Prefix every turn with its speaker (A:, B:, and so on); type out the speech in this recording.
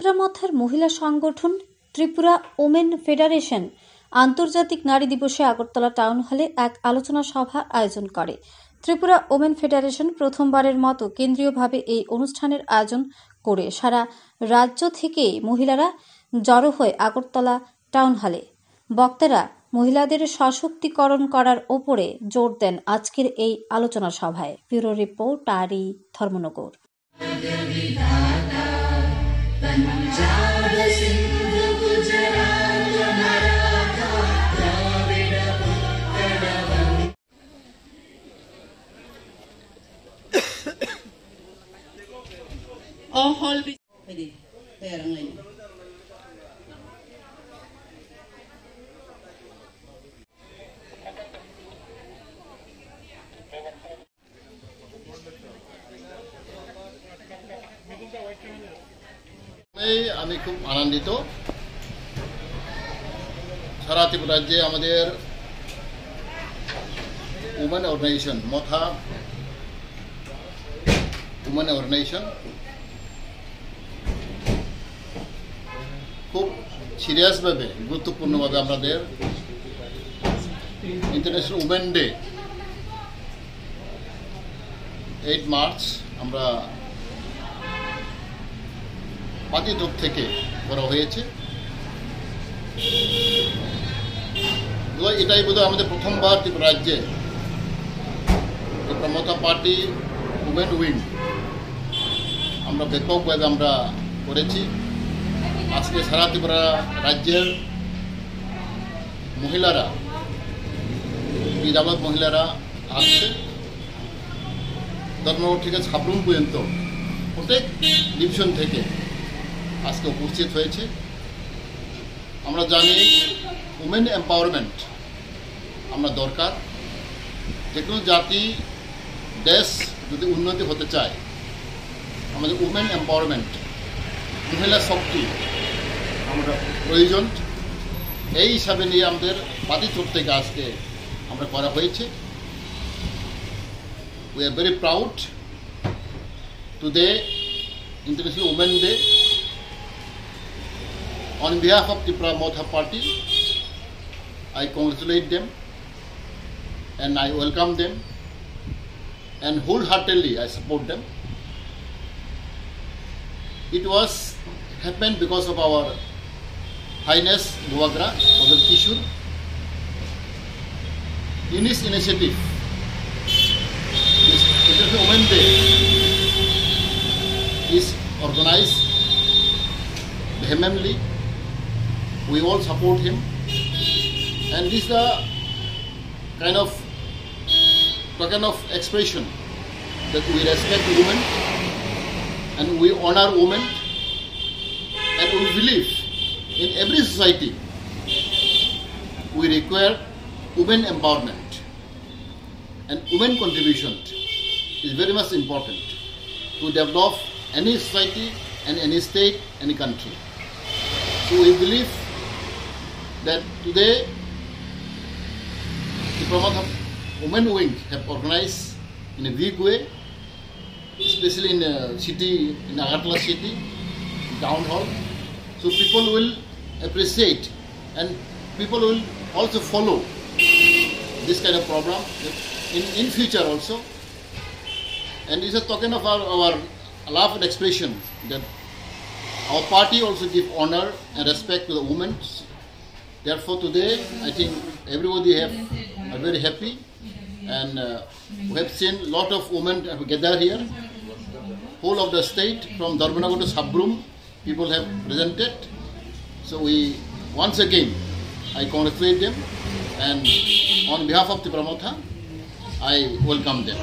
A: ত্রিপুরামথার মহিলা সংগঠন Tripura women federation আন্তর্জাতিক নারী দিবসে আগরতলা টাউন হলে এক আলোচনা সভা আয়োজন করে। ত্রিপুরা ওমেন ফেডারেশন প্রথমবারের মতো কেন্দ্রীয়ভাবে এই অনুষ্ঠানের আয়োজন করে সারা রাজ্য থেকে মহিলারা জড়ো হয়ে আগরতলা টাউন হলে। বক্তারা মহিলাদের সশক্তিকরণ করার ওপরে জোর দেন আজকের এই আলোচনা সভায়। ব্যুরো রিপোর্ট আরি ধর্মনগর।
B: আমি খুব আনন্দিত। সারা ত্রিপুরা রাজ্যে আমাদের উমেন অর্গানাইজেশন মথা উমেন অর্গানাইজেশন খুব সিরিয়াসভাবে গুরুত্বপূর্ণভাবে আমাদের ইন্টারন্যাশনাল উমেন ডে 8 মার্চ আমরা পাতিতপ থেকে করা হয়েছে। এটাই বোধহয় আমাদের প্রথমবার ত্রিপুরা রাজ্যে মথা পার্টি উমেন উইং আমরা ব্যাপকভাবে আমরা করেছি। আজকে সারা ত্রিপুরা রাজ্যের মহিলারা বিধাবক মহিলারা আসছে। ধর্মনগর থেকে সাবরুম পর্যন্ত প্রত্যেক ডিভিশন থেকে আজকে উপস্থিত হয়েছে। আমরা জানি উমেন এম্পাওয়ারমেন্ট আমরা দরকার। যে কোনো জাতি দেশ যদি উন্নতি হতে চায় আমাদের উমেন এম্পাওয়ারমেন্ট মহিলা শক্তি আমরা প্রয়োজন। এই হিসাবে নিয়ে আমাদের পাতিতপ থেকে আজকে আমরা করা হয়েছে। We are very proud today, International Women Day. On behalf of Tripura Motha Party, I congratulate them and I welcome them and wholeheartedly I support them. It was happened because of our Highness Guvagra Odal Kishur. In his initiative, this International Women Day is organized vehemently. We all support him, and this is the kind of token of expression that we respect women and we honor women, and we believe in every society we require women empowerment, and women contribution is very much important to develop any society and any state, any country. So we believe that today the Tripura Women Wing have organized in a big way, especially in a city, in Agartala city, town hall. So people will appreciate and people will also follow this kind of program in future also. And it's a token of our love and expression that our party also give honor and respect to the women. Therefore today I think everybody are very happy, and we have seen a lot of women have gathered here. Whole of the state from Dharbanagar to Sabrum people have presented. So we once again I congratulate them, and on behalf of Tripura Motha I welcome them.